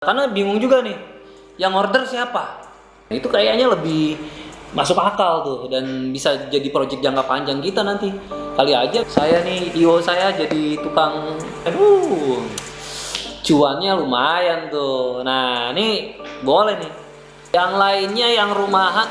Karena bingung juga nih, yang order siapa? Itu kayaknya lebih masuk akal tuh dan bisa jadi project jangka panjang kita nanti. Kali aja saya nih, IO saya jadi tukang, cuannya lumayan tuh. Nah, ini boleh nih. Yang lainnya yang rumahan,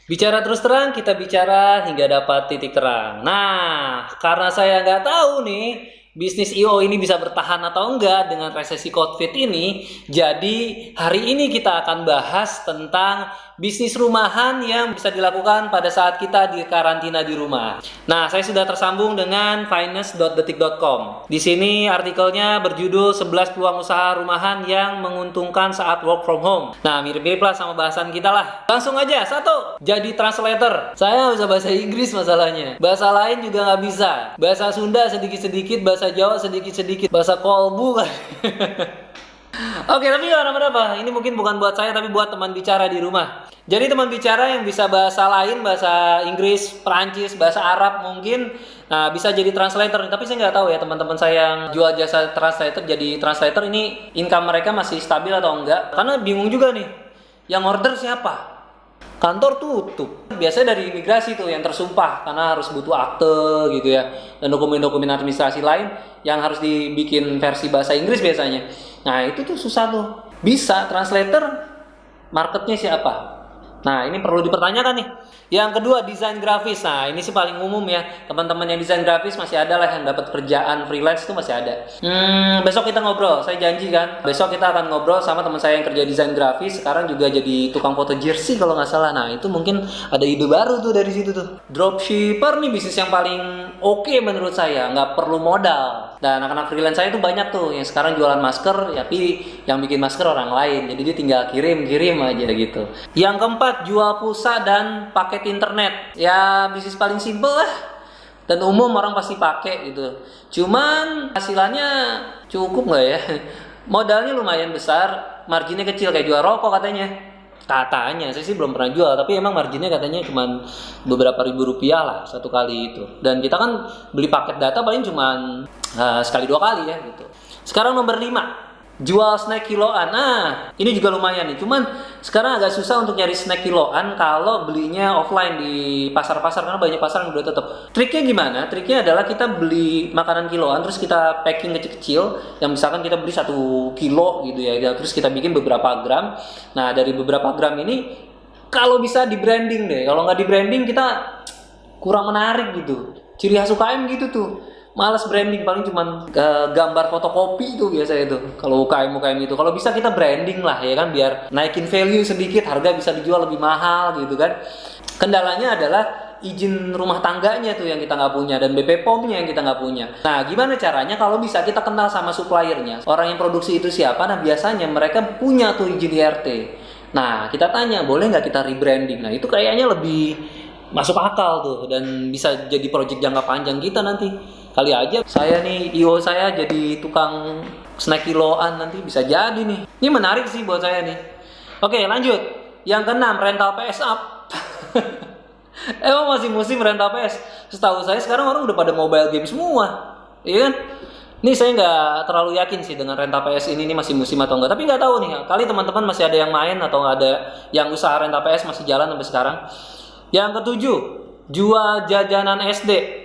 bicara terus terang, kita bicara hingga dapat titik terang. Nah, karena saya nggak tahu nih, bisnis IO ini bisa bertahan atau enggak dengan resesi COVID ini, jadi hari ini kita akan bahas tentang bisnis rumahan yang bisa dilakukan pada saat kita di karantina di rumah. Nah, saya sudah tersambung dengan finance.detik.com. Di sini artikelnya berjudul 11 peluang usaha rumahan yang menguntungkan saat work from home. Nah, mirip-mirip lah sama bahasan kita lah. Langsung aja, satu, jadi translator. Saya bisa bahasa Inggris masalahnya. Bahasa lain juga nggak bisa. Bahasa Sunda sedikit-sedikit, bahasa Jawa sedikit-sedikit, bahasa Kolbu kan. Oke, tapi nggak apa-apa. Ini mungkin bukan buat saya, tapi buat teman bicara di rumah. Jadi teman bicara yang bisa bahasa lain, bahasa Inggris, Perancis, bahasa Arab mungkin, nah bisa jadi translator. Tapi saya nggak tahu ya teman-teman saya yang jual jasa translator, jadi translator ini income mereka masih stabil atau enggak. Karena bingung juga nih, yang order siapa? Kantor tutup. Biasanya dari imigrasi tuh yang tersumpah karena harus butuh akte gitu ya, dan dokumen-dokumen administrasi lain yang harus dibikin versi bahasa Inggris biasanya. Nah itu tuh susah tuh. Bisa translator, marketnya siapa? Nah ini perlu dipertanyakan nih. Yang kedua, desain grafis. Nah ini sih paling umum ya, teman-teman yang desain grafis masih ada lah yang dapat kerjaan freelance itu masih ada. Besok kita ngobrol, saya janji kan. Besok kita akan ngobrol sama teman saya yang kerja desain grafis, sekarang juga jadi tukang foto jersey kalau nggak salah. Nah itu mungkin ada ide baru tuh dari situ tuh. Dropshipper nih bisnis yang paling oke menurut saya, nggak perlu modal. Dan anak-anak freelance saya tuh banyak tuh yang sekarang jualan masker, tapi yang bikin masker orang lain. Jadi dia tinggal kirim aja gitu. Yang keempat, jual pulsa dan paket internet. Ya bisnis paling simpel lah. Dan umum orang pasti pakai gitu. Cuman hasilannya cukup nggak ya? Modalnya lumayan besar, marginnya kecil kayak jual rokok katanya. Katanya, saya sih belum pernah jual, tapi emang marginnya katanya cuma beberapa ribu rupiah lah satu kali itu. Dan kita kan beli paket data paling cuma sekali 2 kali ya gitu. Sekarang nomor 5, jual snack kiloan. Nah, ini juga lumayan nih. Cuman sekarang agak susah untuk nyari snack kiloan kalau belinya offline di pasar-pasar, karena banyak pasar yang udah tutup. Triknya gimana? Triknya adalah kita beli makanan kiloan terus kita packing kecil-kecil. Yang misalkan kita beli 1 kilo gitu ya, terus kita bikin beberapa gram. Nah, dari beberapa gram ini kalau bisa di branding deh. Kalau nggak di branding kita kurang menarik gitu. Ciri khas UKM gitu tuh. Males branding, paling cuman gambar fotokopi itu biasa itu. Kalau UKM itu, kalau bisa kita branding lah ya kan, biar naikin value sedikit, harga bisa dijual lebih mahal gitu kan. Kendalanya adalah izin rumah tangganya tuh yang kita nggak punya, dan BP POM-nya yang kita nggak punya. Nah gimana caranya? Kalau bisa kita kenal sama suppliernya, orang yang produksi itu siapa. Nah biasanya mereka punya tuh izin IRT. Nah kita tanya, boleh nggak kita rebranding? Nah itu kayaknya lebih masuk akal tuh, dan bisa jadi project jangka panjang kita nanti. Kali aja saya nih, IO saya jadi tukang snack kiloan nanti, bisa jadi nih. Ini menarik sih buat saya nih. Oke lanjut. Yang keenam, rental PS up. Emang masih musim rental PS? Setahu saya sekarang orang udah pada mobile game semua, iya kan? Ini saya nggak terlalu yakin sih dengan rental PS ini masih musim atau enggak. Tapi nggak tahu nih, kali teman-teman masih ada yang main atau nggak ada yang usaha rental PS masih jalan sampai sekarang. Yang ketujuh, jual jajanan SD.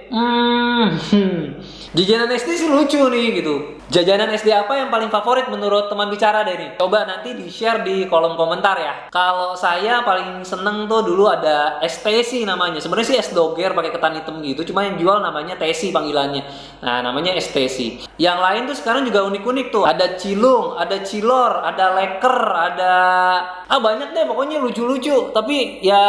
Jajanan SD sih lucu nih gitu. Jajanan SD apa yang paling favorit menurut teman bicara deh nih? Coba nanti di-share di kolom komentar ya. Kalau saya paling seneng tuh dulu ada es Tesi namanya. Sebenarnya sih es doger pakai ketan hitam gitu, cuma yang jual namanya Tesi panggilannya. Nah, namanya es Tesi. Yang lain tuh sekarang juga unik-unik tuh. Ada cilung, ada cilor, ada leker, ada banyak deh pokoknya lucu-lucu. Tapi ya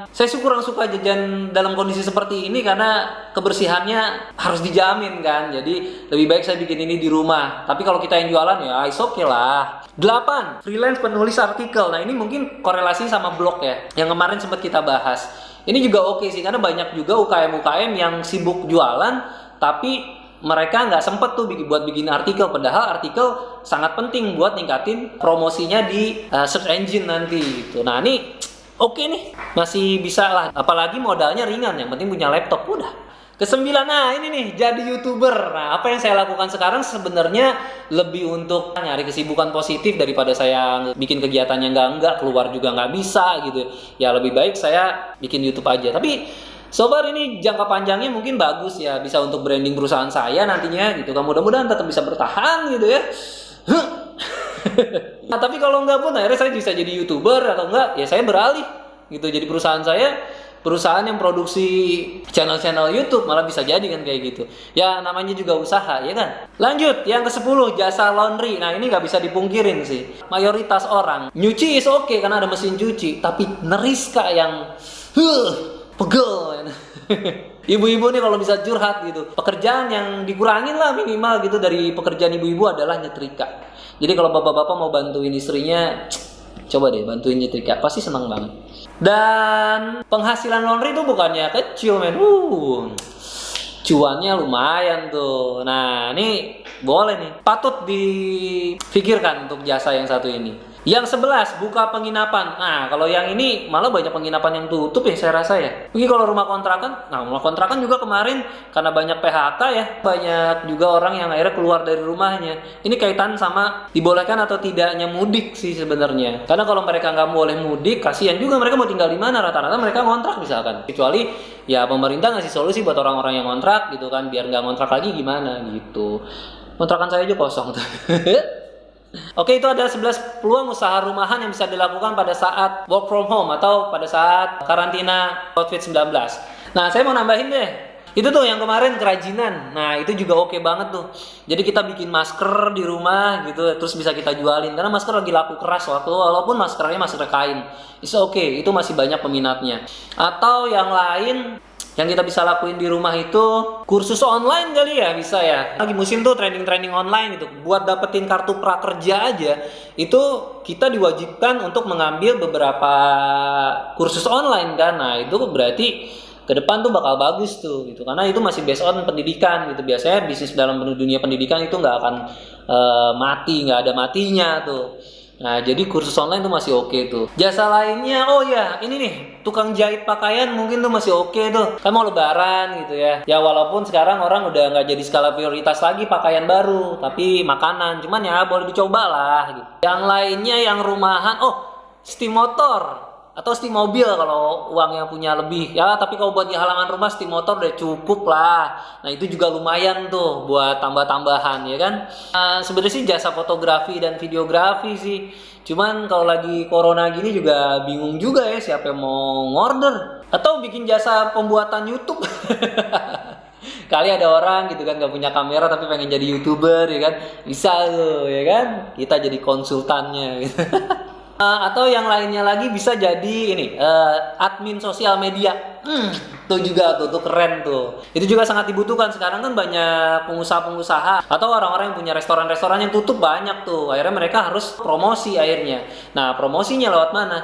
saya sih kurang suka jajan dalam kondisi seperti ini karena kebersihannya harus dijamin kan. Jadi lebih baik saya bikin ini di rumah. Tapi kalau kita yang jualan ya it's okay lah. 8. Freelance penulis artikel. Nah ini mungkin korelasi sama blog ya, yang kemarin sempat kita bahas. Ini juga oke sih, karena banyak juga UKM-UKM yang sibuk jualan tapi mereka nggak sempet tuh buat bikin artikel, padahal artikel sangat penting buat ningkatin promosinya di search engine nanti gitu. Nah ini oke nih, masih bisa lah, apalagi modalnya ringan, yang penting punya laptop udah. Kesembilan, nah ini nih, jadi YouTuber. Nah, apa yang saya lakukan sekarang sebenarnya lebih untuk nyari kesibukan positif daripada saya bikin kegiatannya enggak, keluar juga nggak bisa gitu. Ya lebih baik saya bikin YouTube aja. Tapi sobar ini jangka panjangnya mungkin bagus ya, bisa untuk branding perusahaan saya nantinya gitu. Mudah-mudahan tetap bisa bertahan gitu ya. Nah, tapi kalau enggak pun akhirnya saya bisa jadi YouTuber atau enggak, ya saya beralih gitu. Jadi perusahaan yang produksi channel-channel YouTube malah bisa jadi kan kayak gitu. Ya namanya juga usaha ya kan. Lanjut yang ke-10, jasa laundry. Nah ini nggak bisa dipungkirin sih. Mayoritas orang nyuci is oke karena ada mesin cuci, tapi Neriska yang pegel. Ibu-ibu nih kalau bisa curhat gitu. Pekerjaan yang dikurangin lah minimal gitu dari pekerjaan ibu-ibu adalah nyetrika. Jadi kalau bapak-bapak mau bantuin istrinya, coba deh bantuin nyetrika, pasti senang banget. Dan penghasilan laundry itu bukannya kecil men, cuannya lumayan tuh. Nah ini boleh nih, patut dipikirkan untuk jasa yang satu ini. Yang 11, buka penginapan. Nah kalau yang ini malah banyak penginapan yang tutup ya saya rasa ya. Mungkin kalau rumah kontrakan, nah rumah kontrakan juga kemarin karena banyak PHK ya, banyak juga orang yang akhirnya keluar dari rumahnya. Ini kaitan sama dibolehkan atau tidaknya mudik sih sebenarnya. Karena kalau mereka nggak boleh mudik, kasihan juga mereka mau tinggal di mana, rata-rata mereka ngontrak misalkan. Kecuali ya pemerintah ngasih solusi buat orang-orang yang ngontrak gitu kan, biar nggak ngontrak lagi gimana gitu. Kontrakan saya aja kosong tuh. Oke, itu ada 11 peluang usaha rumahan yang bisa dilakukan pada saat work from home atau pada saat karantina COVID-19. Nah, saya mau nambahin deh. Itu tuh yang kemarin kerajinan. Nah, itu juga oke banget tuh. Jadi kita bikin masker di rumah gitu, terus bisa kita jualin. Karena masker lagi laku keras walaupun maskernya masker kain. It's okay, itu masih banyak peminatnya. Atau yang lain yang kita bisa lakuin di rumah itu kursus online kali ya, bisa ya. Lagi musim tuh training online gitu. Buat dapetin kartu prakerja aja, itu kita diwajibkan untuk mengambil beberapa kursus online kan. Nah itu berarti ke depan tuh bakal bagus tuh gitu. Karena itu masih based on pendidikan gitu. Biasanya bisnis dalam dunia pendidikan itu nggak akan mati, nggak ada matinya tuh. Nah, jadi kursus online tuh masih oke tuh. Jasa lainnya, oh ya, ini nih, tukang jahit pakaian mungkin tuh masih oke tuh. Kan mau lebaran gitu ya. Ya walaupun sekarang orang udah nggak jadi skala prioritas lagi pakaian baru, tapi makanan. Cuman ya boleh dicoba lah gitu. Yang lainnya yang rumahan, oh, steam motor atau steam mobil kalau uang yang punya lebih ya, tapi kalau buat di halaman rumah steam motor udah cukup lah. Nah itu juga lumayan tuh buat tambah-tambahan ya kan. Sebenarnya sih jasa fotografi dan videografi sih, cuman kalau lagi corona gini juga bingung juga ya siapa yang mau ngorder. Atau bikin jasa pembuatan YouTube. Kali ada orang gitu kan gak punya kamera tapi pengen jadi YouTuber ya kan, bisa tuh ya kan, kita jadi konsultannya gitu. Atau yang lainnya lagi bisa jadi ini admin sosial media. Tuh juga tuh keren tuh. Itu juga sangat dibutuhkan. Sekarang kan banyak pengusaha-pengusaha atau orang-orang yang punya restoran-restoran yang tutup banyak tuh. Akhirnya mereka harus promosi akhirnya. Nah, promosinya lewat mana?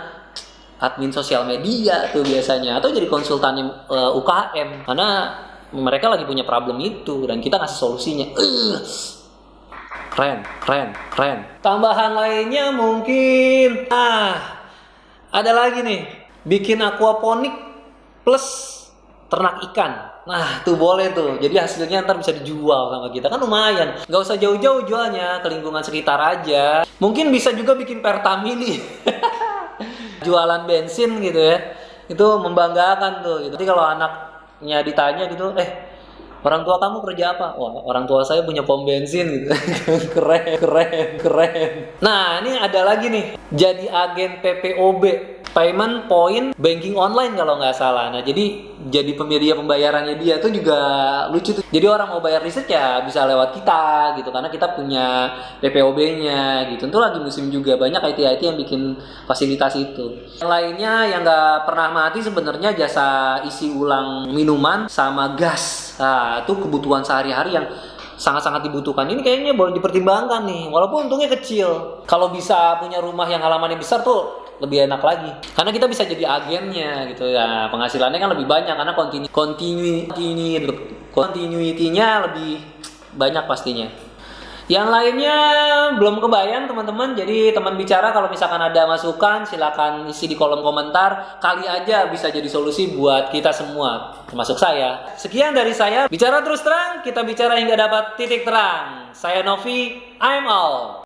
Admin sosial media tuh biasanya, atau jadi konsultan UKM. Karena mereka lagi punya problem itu dan kita ngasih solusinya. Keren. Tambahan lainnya mungkin ada lagi nih, bikin aquaponik plus ternak ikan. Nah tuh boleh tuh, jadi hasilnya ntar bisa dijual sama kita kan, lumayan. Gak usah jauh-jauh jualnya, ke lingkungan sekitar aja. Mungkin bisa juga bikin Pertamini. Jualan bensin gitu ya, itu membanggakan tuh gitu. Jadi kalau anaknya ditanya gitu, orang tua kamu kerja apa? Wah, orang tua saya punya pom bensin gitu. keren. Nah, ini ada lagi nih. Jadi agen PPOB, payment point banking online kalau nggak salah. Nah, jadi penyedia pembayarannya dia tuh juga lucu tuh. Jadi orang mau bayar listrik ya bisa lewat kita gitu, karena kita punya PPOB-nya gitu. Itu lagi musim juga, banyak IT yang bikin fasilitas itu. Yang lainnya yang nggak pernah mati sebenarnya jasa isi ulang minuman sama gas. Nah, itu kebutuhan sehari-hari yang sangat-sangat dibutuhkan. Ini kayaknya boleh dipertimbangkan nih, walaupun untungnya kecil. Kalau bisa punya rumah yang halamannya besar tuh lebih enak lagi, karena kita bisa jadi agennya gitu ya. Penghasilannya kan lebih banyak karena continuity-nya lebih banyak pastinya. Yang lainnya belum kebayang teman-teman. Jadi teman bicara kalau misalkan ada masukan silakan isi di kolom komentar. Kali aja bisa jadi solusi buat kita semua, termasuk saya. Sekian dari saya. Bicara terus terang, kita bicara hingga dapat titik terang. Saya Novi, I'm out.